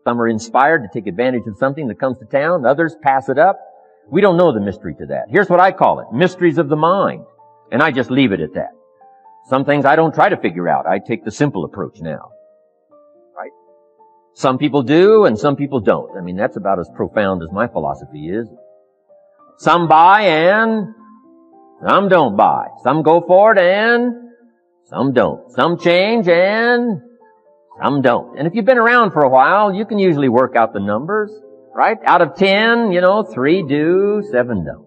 Some are inspired to take advantage of something that comes to town. Others pass it up. We don't know the mystery to that. Here's what I call it. Mysteries of the mind. And I just leave it at that. Some things I don't try to figure out. I take the simple approach now. Right? Some people do and some people don't. I mean, that's about as profound as my philosophy is. Some buy and some don't buy. Some go for it and some don't. Some change and some don't. And if you've been around for a while, you can usually work out the numbers, right? Out of 10, 3 do, 7 don't.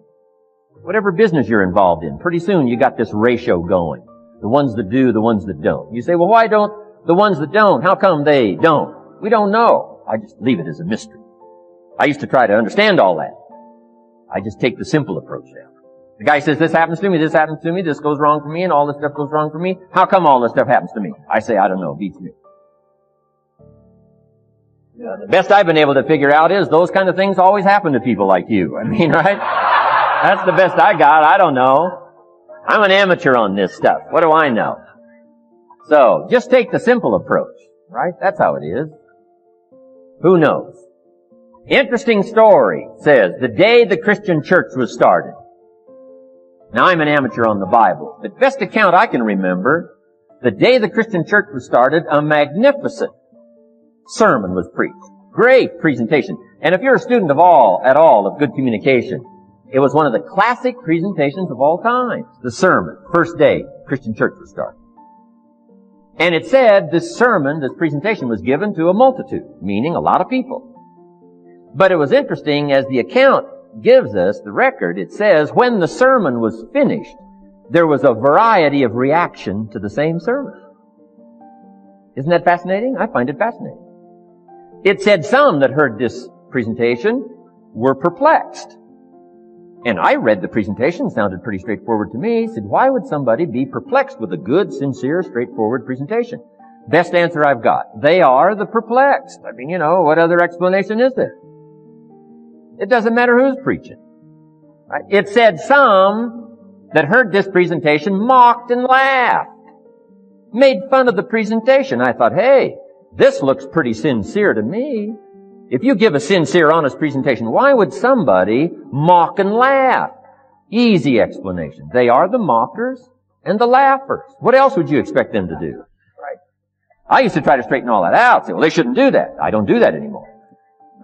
Whatever business you're involved in, pretty soon you got this ratio going. The ones that do, the ones that don't. You say, well, why don't the ones that don't, how come they don't? We don't know. I just leave it as a mystery. I used to try to understand all that. I just take the simple approach now. The guy says, this happens to me, this happens to me, this goes wrong for me, and all this stuff goes wrong for me. How come all this stuff happens to me? I say, I don't know, beats me. The best I've been able to figure out is those kind of things always happen to people like you. I mean, right? That's the best I got. I don't know. I'm an amateur on this stuff. What do I know? So, just take the simple approach, right? That's how it is. Who knows? Interesting story says, the day the Christian church was started. Now, I'm an amateur on the Bible. The best account I can remember, the day the Christian church was started, a magnificent sermon was preached. Great presentation. And if you're a student at all of good communication, it was one of the classic presentations of all time. The sermon, first day Christian church was started. And it said this sermon, this presentation was given to a multitude, meaning a lot of people. But it was interesting, as the account gives us the record, it says when the sermon was finished, there was a variety of reaction to the same sermon. Isn't that fascinating? I find it fascinating. It said some that heard this presentation were perplexed. And I read the presentation, sounded pretty straightforward to me. Said, why would somebody be perplexed with a good, sincere, straightforward presentation? Best answer I've got. They are the perplexed. I mean, what other explanation is there? It doesn't matter who's preaching. Right? It said some that heard this presentation mocked and laughed. Made fun of the presentation. I thought, hey, this looks pretty sincere to me. If you give a sincere, honest presentation, why would somebody mock and laugh? Easy explanation. They are the mockers and the laughers. What else would you expect them to do? Right? I used to try to straighten all that out. Say, well, they shouldn't do that. I don't do that anymore.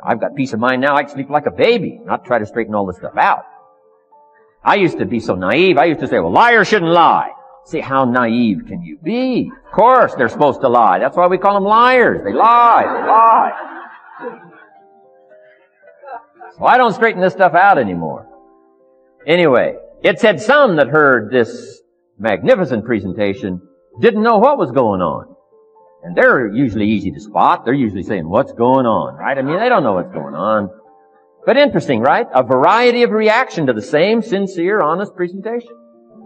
I've got peace of mind now. I can sleep like a baby, not try to straighten all this stuff out. I used to be so naive. I used to say, well, liars shouldn't lie. See, how naive can you be? Of course they're supposed to lie. That's why we call them liars. They lie. So I don't straighten this stuff out anymore. Anyway, it said some that heard this magnificent presentation didn't know what was going on. And they're usually easy to spot. They're usually saying, what's going on, right? I mean, they don't know what's going on. But interesting, right? A variety of reaction to the same sincere, honest presentation.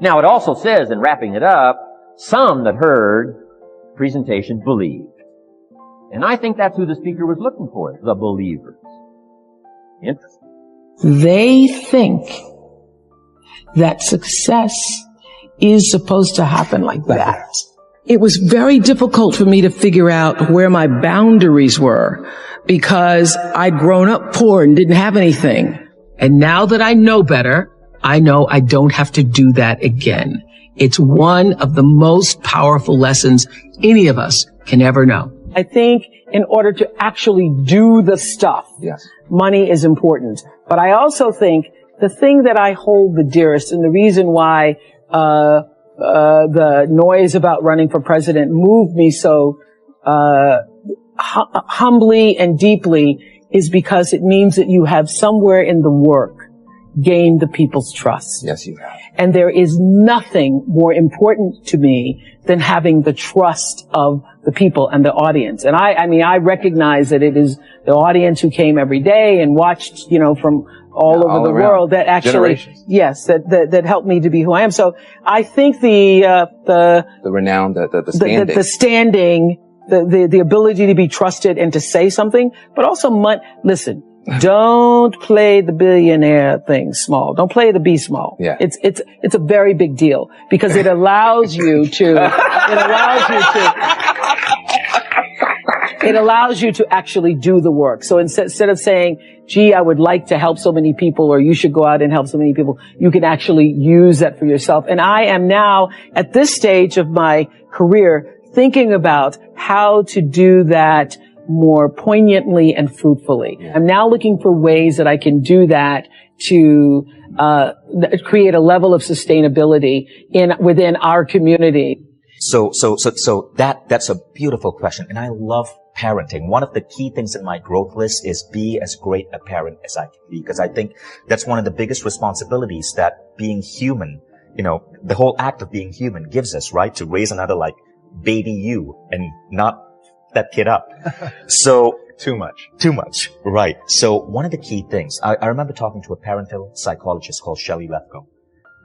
Now, it also says, in wrapping it up, some that heard the presentation believed. And I think that's who the speaker was looking for, the believers. Interesting. They think that success is supposed to happen like that. It was very difficult for me to figure out where my boundaries were because I'd grown up poor and didn't have anything. And now that I know better, I know I don't have to do that again. It's one of the most powerful lessons any of us can ever know. I think in order to actually do the stuff, yes, money is important. But I also think the thing that I hold the dearest and the reason why the noise about running for president moved me so humbly and deeply is because it means that you have somewhere in the work gained the people's trust. Yes, you have. And there is nothing more important to me than having the trust of the people and the audience. And I recognize that it is the audience who came every day and watched, from all over the world that actually, yes, that helped me to be who I am. So I think the renown, the standing. The standing, the ability to be trusted and to say something, but also listen, don't play the billionaire thing small. Don't play the be small. Yeah. It's a very big deal because it allows you to, It allows you to actually do the work. So instead of saying, gee, I would like to help so many people, or you should go out and help so many people, you can actually use that for yourself. And I am now at this stage of my career thinking about how to do that more poignantly and fruitfully. I'm now looking for ways that I can do that to create a level of sustainability within our community. So that's a beautiful question. And I love parenting. One of the key things in my growth list is be as great a parent as I can be, because I think that's one of the biggest responsibilities that being human, the whole act of being human gives us, right? To raise another like baby you and not that kid up. So Too much. Right. So one of the key things, I remember talking to a parental psychologist called Shelley Lefko.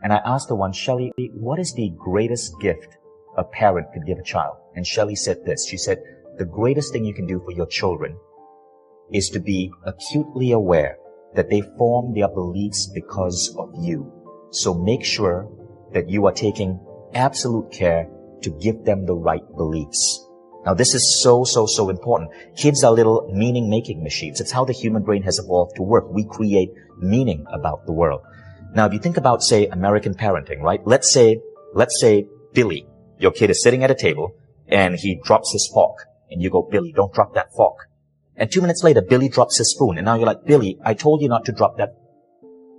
And I asked her once, Shelley, what is the greatest gift a parent could give a child? And Shelley said this. She said, the greatest thing you can do for your children is to be acutely aware that they form their beliefs because of you. So make sure that you are taking absolute care to give them the right beliefs. Now, this is so important. Kids are little meaning-making machines. It's how the human brain has evolved to work. We create meaning about the world. Now, if you think about, say, American parenting, right? Let's say Billy, your kid is sitting at a table and he drops his fork. And you go, Billy, don't drop that fork. And 2 minutes later, Billy drops his spoon. And now you're like, Billy, I told you not to drop that.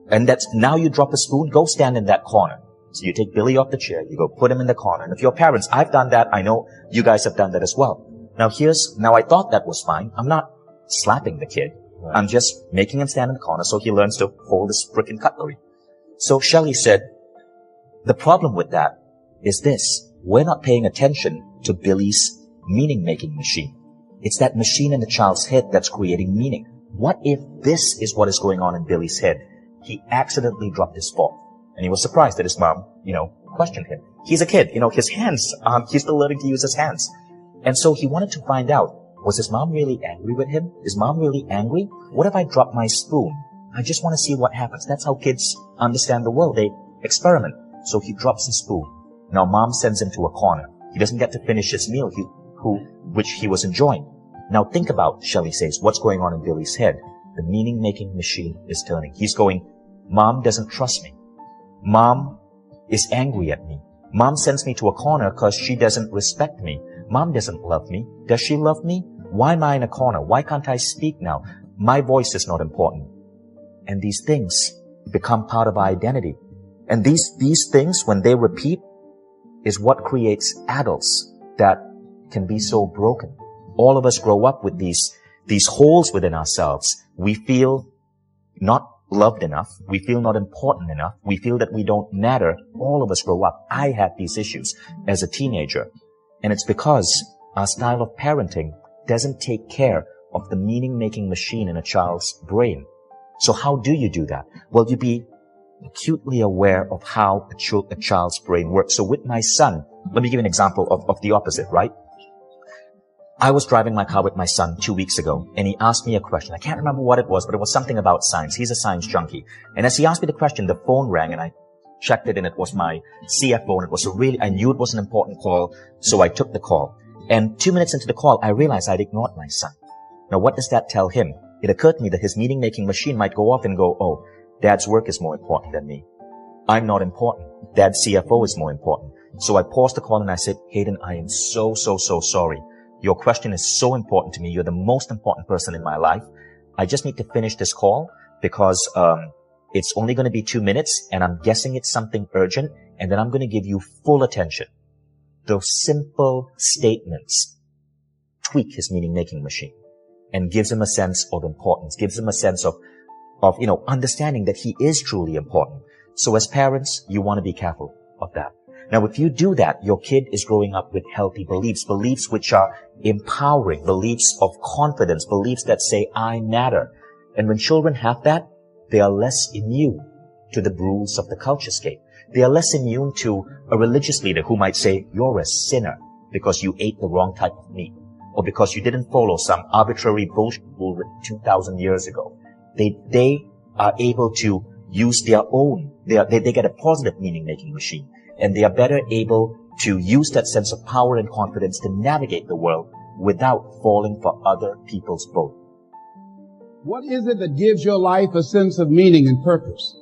And now you drop a spoon, go stand in that corner. So you take Billy off the chair, you go put him in the corner. And if you're parents, I've done that. I know you guys have done that as well. Now I thought that was fine. I'm not slapping the kid. Right. I'm just making him stand in the corner so he learns to hold his frickin' cutlery. So Shelley said, the problem with that is this. We're not paying attention to Billy's meaning-making machine. It's that machine in the child's head that's creating meaning. What if this is what is going on in Billy's head? He accidentally dropped his fork. And he was surprised that his mom, questioned him. He's a kid, his hands, he's still learning to use his hands. And so he wanted to find out, was his mom really angry with him? Is mom really angry? What if I drop my spoon? I just want to see what happens. That's how kids understand the world. They experiment. So he drops his spoon. Now mom sends him to a corner. He doesn't get to finish his meal, which he was enjoying. Now think about, Shelley says, what's going on in Billy's head. The meaning-making machine is turning. He's going, Mom doesn't trust me. Mom is angry at me. Mom sends me to a corner because she doesn't respect me. Mom doesn't love me. Does she love me? Why am I in a corner? Why can't I speak now? My voice is not important. And these things become part of our identity. And these things, when they repeat, is what creates adults that can be so broken. All of us grow up with these holes within ourselves. We feel not loved enough. We feel not important enough. We feel that we don't matter. All of us grow up. I had these issues as a teenager. And it's because our style of parenting doesn't take care of the meaning-making machine in a child's brain. So how do you do that? Well, you be acutely aware of how a child's brain works. So with my son, let me give you an example of the opposite, right? I was driving my car with my son 2 weeks ago, and he asked me a question. I can't remember what it was, but it was something about science. He's a science junkie. And as he asked me the question, the phone rang, and I checked it, and it was my CFO, and I knew it was an important call, so I took the call. And 2 minutes into the call, I realized I'd ignored my son. Now, what does that tell him? It occurred to me that his meaning-making machine might go off and go, oh, Dad's work is more important than me. I'm not important. Dad's CFO is more important. So I paused the call, and I said, Hayden, I am so sorry. Your question is so important to me. You're the most important person in my life. I just need to finish this call because it's only going to be 2 minutes, and I'm guessing it's something urgent, and then I'm going to give you full attention. Those simple statements tweak his meaning-making machine and gives him a sense of importance, gives him a sense of understanding that he is truly important. So as parents, you want to be careful of that. Now, if you do that, your kid is growing up with healthy beliefs which are empowering, beliefs of confidence, beliefs that say, I matter. And when children have that, they are less immune to the rules of the culturescape. They are less immune to a religious leader who might say, you're a sinner because you ate the wrong type of meat, or because you didn't follow some arbitrary bullshit rule written 2,000 years ago. They are able to use their own, they get a positive meaning-making machine. And they are better able to use that sense of power and confidence to navigate the world without falling for other people's boat? What is it that gives your life a sense of meaning and purpose?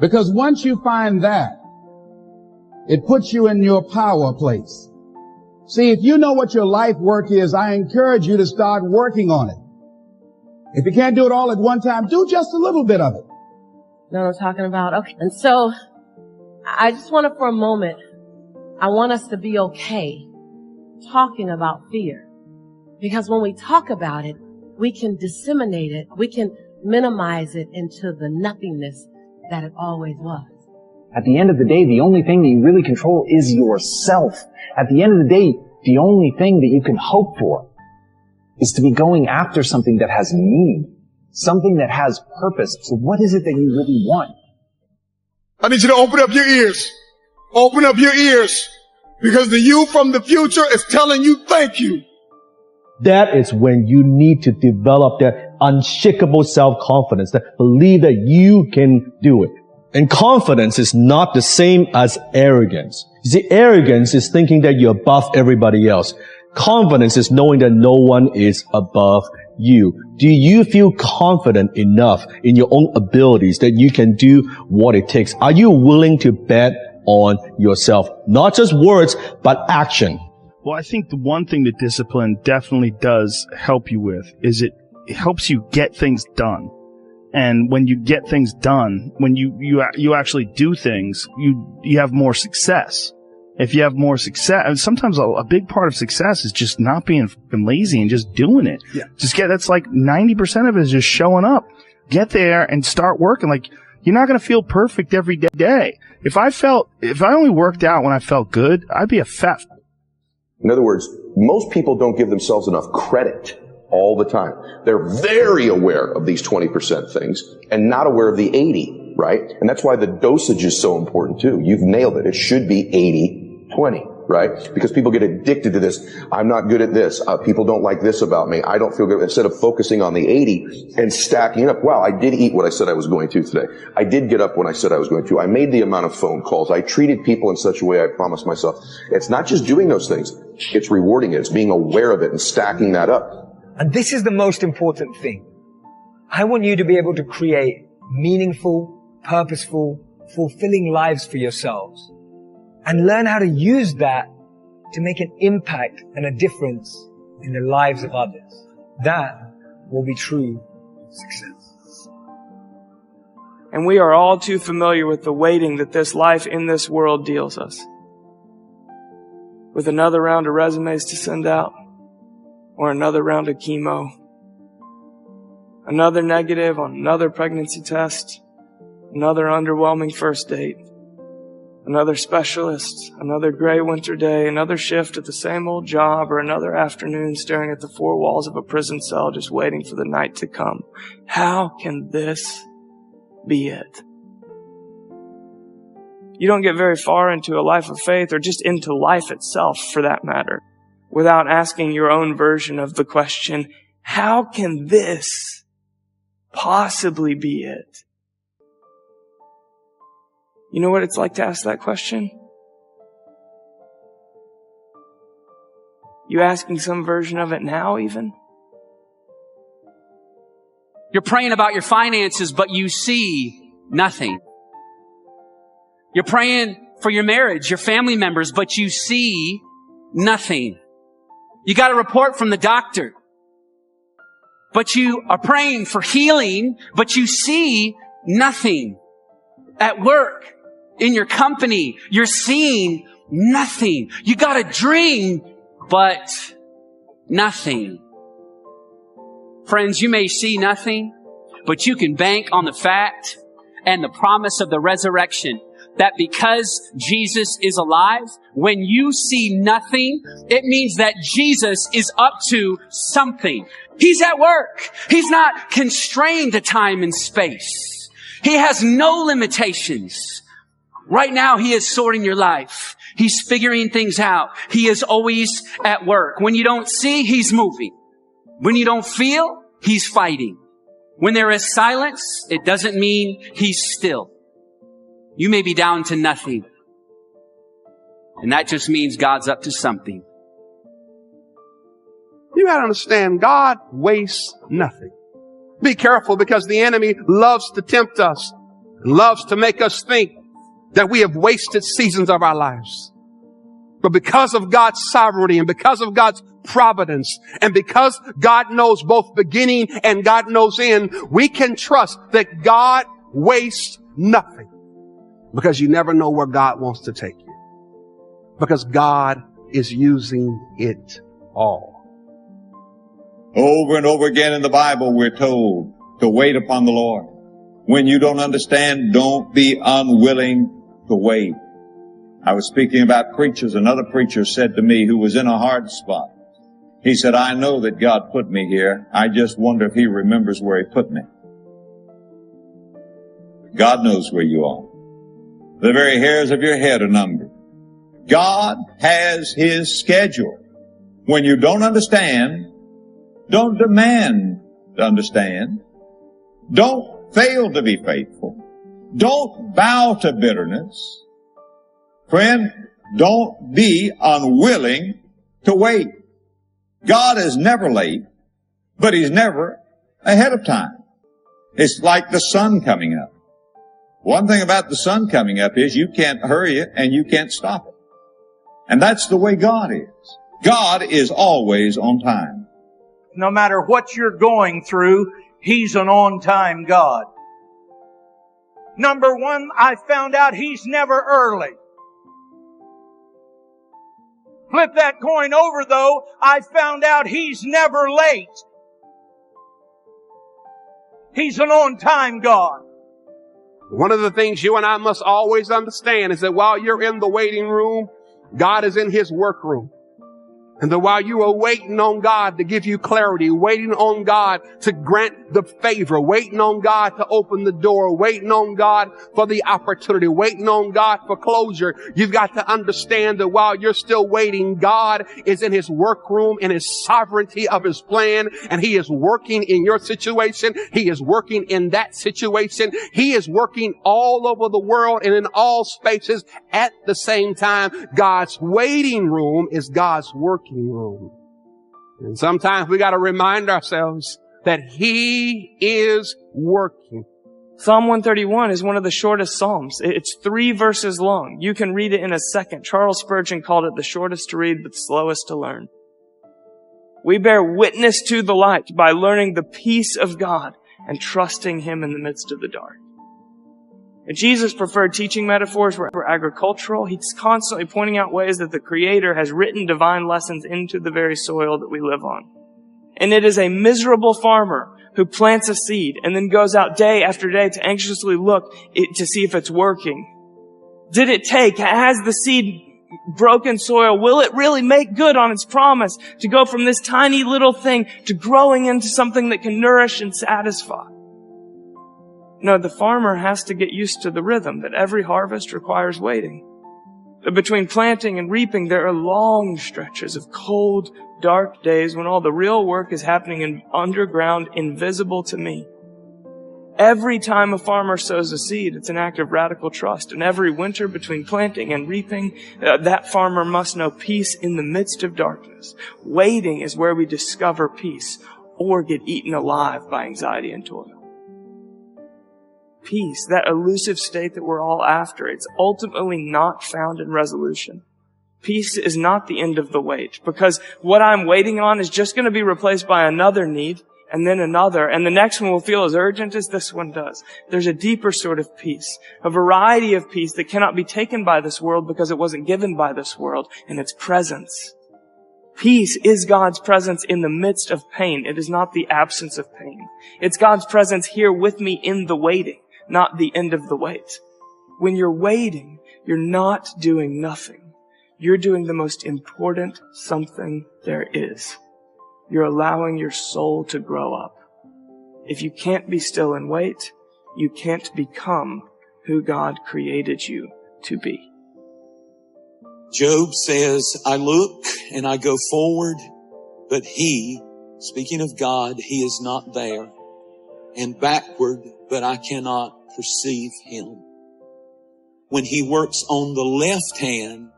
Because once you find that, it puts you in your power place. See, if you know what your life work is, I encourage you to start working on it. If you can't do it all at one time, do just a little bit of it. You know what I'm talking about? Okay. And so, I just want to, for a moment, I want us to be okay talking about fear. Because when we talk about it, we can disseminate it, we can minimize it into the nothingness that it always was. At the end of the day, the only thing that you really control is yourself. At the end of the day, the only thing that you can hope for is to be going after something that has meaning, something that has purpose. So what is it that you really want? I need you to open up your ears. Open up your ears. Because the you from the future is telling you thank you. That is when you need to develop that unshakable self-confidence, that believe that you can do it. And confidence is not the same as arrogance. You see, arrogance is thinking that you're above everybody else. Confidence is knowing that no one is above you. Do you feel confident enough in your own abilities that you can do what it takes? Are you willing to bet on yourself? Not just words, but action. Well, I think the one thing that discipline definitely does help you with is it helps you get things done. And when you get things done, when you actually do things, you have more success. If you have more success, and sometimes a big part of success is just not being fucking lazy and just doing it. Yeah. That's like 90% of it is just showing up. Get there and start working. Like, you're not going to feel perfect every day. If I only worked out when I felt good, I'd be a fat. In other words, most people don't give themselves enough credit all the time. They're very aware of these 20% things and not aware of the 80, right? And that's why the dosage is so important too. You've nailed it. It should be 80-20, right? Because people get addicted to this. I'm not good at this. People don't like this about me. I don't feel good. Instead of focusing on the 80 and stacking up, wow, I did eat what I said I was going to today. I did get up when I said I was going to. I made the amount of phone calls. I treated people in such a way I promised myself. It's not just doing those things. It's rewarding it. It's being aware of it and stacking that up. And this is the most important thing. I want you to be able to create meaningful, purposeful, fulfilling lives for yourselves and learn how to use that to make an impact and a difference in the lives of others. That will be true success. And we are all too familiar with the waiting that this life in this world deals us. With another round of resumes to send out, or another round of chemo, another negative on another pregnancy test, another underwhelming first date, another specialist, another gray winter day, another shift at the same old job, or another afternoon staring at the four walls of a prison cell just waiting for the night to come. How can this be it? You don't get very far into a life of faith, or just into life itself for that matter, without asking your own version of the question, how can this possibly be it? You know what it's like to ask that question? You asking some version of it now even? You're praying about your finances, but you see nothing. You're praying for your marriage, your family members, but you see nothing. You got a report from the doctor, but you are praying for healing, but you see nothing. At work, in your company, you're seeing nothing. You got a dream, but nothing. Friends, you may see nothing, but you can bank on the fact and the promise of the resurrection that because Jesus is alive, when you see nothing, it means that Jesus is up to something. He's at work. He's not constrained to time and space. He has no limitations. Right now, He is sorting your life. He's figuring things out. He is always at work. When you don't see, He's moving. When you don't feel, He's fighting. When there is silence, it doesn't mean He's still. You may be down to nothing. And that just means God's up to something. You got to understand, God wastes nothing. Be careful, because the enemy loves to tempt us, loves to make us think that we have wasted seasons of our lives. But because of God's sovereignty and because of God's providence and because God knows both beginning and God knows end, we can trust that God wastes nothing, because you never know where God wants to take you, because God is using it all. Over and over again in the Bible, we're told to wait upon the Lord. When you don't understand, don't be unwilling to wait. I was speaking about preachers. Another preacher said to me, who was in a hard spot, he said, I know that God put me here. I just wonder if he remembers where he put me. God knows where you are. The very hairs of your head are numbered. God has his schedule. When you don't understand, don't demand to understand. Don't fail to be faithful. Don't bow to bitterness. Friend, don't be unwilling to wait. God is never late, but he's never ahead of time. It's like the sun coming up. One thing about the sun coming up is you can't hurry it and you can't stop it. And that's the way God is. God is always on time. No matter what you're going through, he's an on-time God. Number one, I found out he's never early. Flip that coin over, though, I found out he's never late. He's an on-time God. One of the things you and I must always understand is that while you're in the waiting room, God is in his workroom. And that while you are waiting on God to give you clarity, waiting on God to grant the favor, waiting on God to open the door, waiting on God for the opportunity, waiting on God for closure, you've got to understand that while you're still waiting, God is in his workroom, in his sovereignty of his plan, and he is working in your situation. He is working in that situation. He is working all over the world and in all spaces at the same time. God's waiting room is God's working room. And sometimes we got to remind ourselves that he is working. Psalm 131 is one of the shortest Psalms. It's 3 verses long. You can read it in a second. Charles Spurgeon called it the shortest to read, but slowest to learn. We bear witness to the light by learning the peace of God and trusting him in the midst of the dark. And Jesus preferred teaching metaphors were agricultural. He's constantly pointing out ways that the Creator has written divine lessons into the very soil that we live on. And it is a miserable farmer who plants a seed and then goes out day after day to anxiously look to see if it's working. Did it take? Has the seed broken soil? Will it really make good on its promise to go from this tiny little thing to growing into something that can nourish and satisfy? No, the farmer has to get used to the rhythm that every harvest requires waiting. That between planting and reaping, there are long stretches of cold, dark days when all the real work is happening in underground, invisible to me. Every time a farmer sows a seed, it's an act of radical trust. And every winter between planting and reaping, that farmer must know peace in the midst of darkness. Waiting is where we discover peace or get eaten alive by anxiety and toil. Peace, that elusive state that we're all after, it's ultimately not found in resolution. Peace is not the end of the wait, because what I'm waiting on is just going to be replaced by another need, and then another, and the next one will feel as urgent as this one does. There's a deeper sort of peace, a variety of peace that cannot be taken by this world because it wasn't given by this world, and its presence. Peace is God's presence in the midst of pain. It is not the absence of pain. It's God's presence here with me in the waiting, not the end of the wait. When you're waiting, you're not doing nothing. You're doing the most important something there is. You're allowing your soul to grow up. If you can't be still and wait, you can't become who God created you to be. Job says, I look and I go forward, but he, speaking of God, he is not there. And backward, but I cannot perceive him. When he works on the left hand,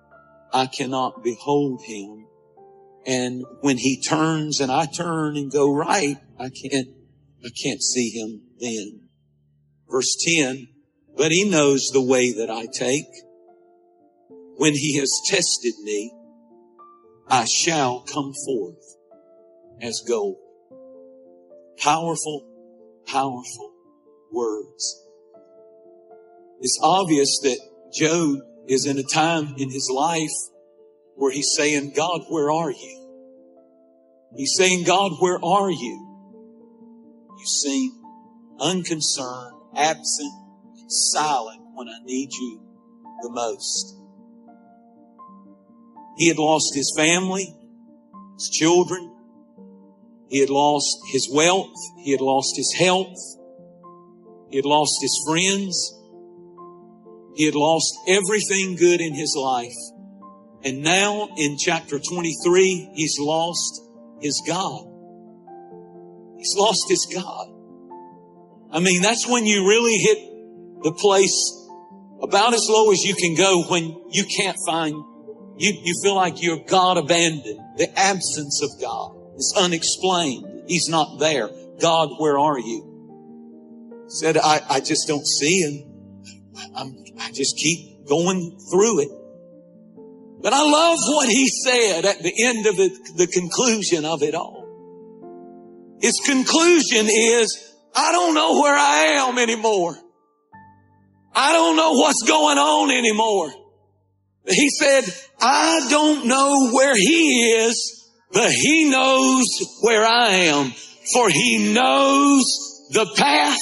I cannot behold him. And when he turns and I turn and go right, I can't see him then. Verse 10, but he knows the way that I take. When he has tested me, I shall come forth as gold. Powerful, powerful words. It's obvious that Job is in a time in his life where he's saying, God, where are you? He's saying, God, where are you? You seem unconcerned, absent, and silent when I need you the most. He had lost his family, his children. He had lost his wealth. He had lost his health. He had lost his friends. He had lost everything good in his life. And now in chapter 23, he's lost his God. He's lost his God. I mean, that's when you really hit the place about as low as you can go when you can't find, you feel like you're God abandoned. The absence of God is unexplained. He's not there. God, where are you? He said, I just don't see him. I just keep going through it. But I love what he said at the end of the conclusion of it all. His conclusion is, I don't know where I am anymore. I don't know what's going on anymore. He said, I don't know where he is, but he knows where I am. For he knows the path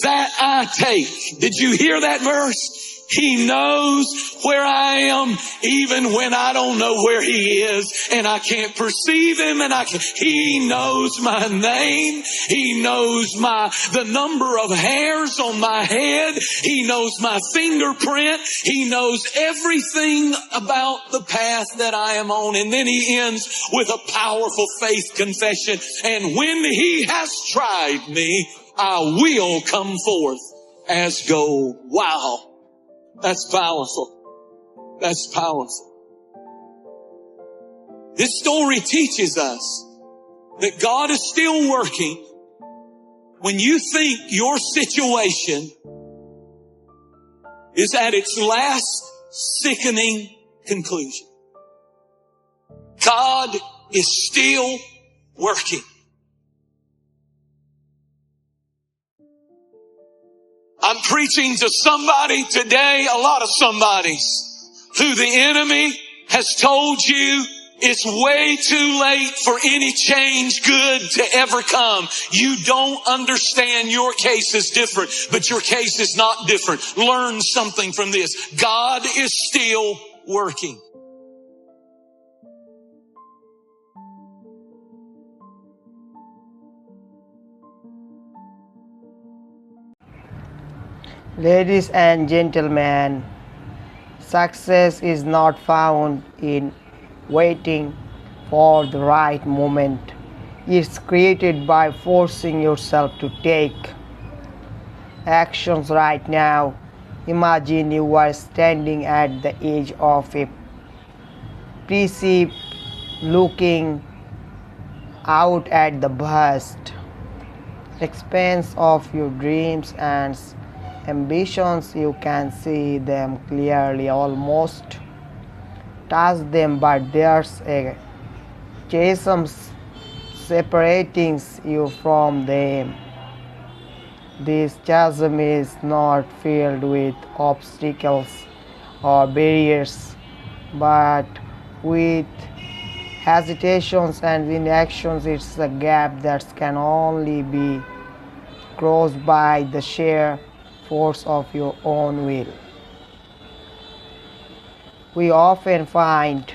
that I take. Did you hear that verse? He knows where I am even when I don't know where he is and I can't perceive him he knows my name. He knows the number of hairs on my head. He knows my fingerprint. He knows everything about the path that I am on. And then he ends with a powerful faith confession. And when he has tried me, I will come forth as gold. Wow. That's powerful. That's powerful. This story teaches us that God is still working when you think your situation is at its last sickening conclusion. God is still working. I'm preaching to somebody today, a lot of somebodies, who the enemy has told you it's way too late for any change good to ever come. You don't understand. Your case is different, but your case is not different. Learn something from this. God is still working. Ladies and gentlemen, success is not found in waiting for the right moment. It's created by forcing yourself to take actions right now. Imagine you are standing at the edge of a precipice looking out at the vast expanse of your dreams and ambitions. You can see them clearly, almost touch them, but there's a chasm separating you from them. This chasm is not filled with obstacles or barriers, but with hesitations and inactions. It's a gap that can only be crossed by the sheer force of your own will. We often find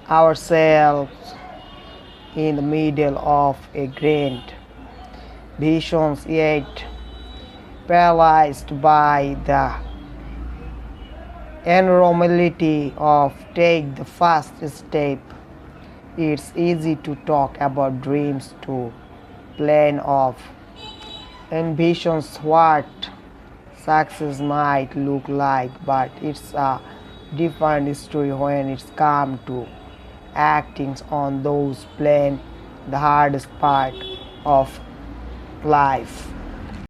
ourselves in the middle of a grand vision, yet paralyzed by the enormity of take the first step. It's easy to talk about dreams, to plan of ambitions, what success might look like, but it's a different story when it's come to acting on those playing the hardest part of life.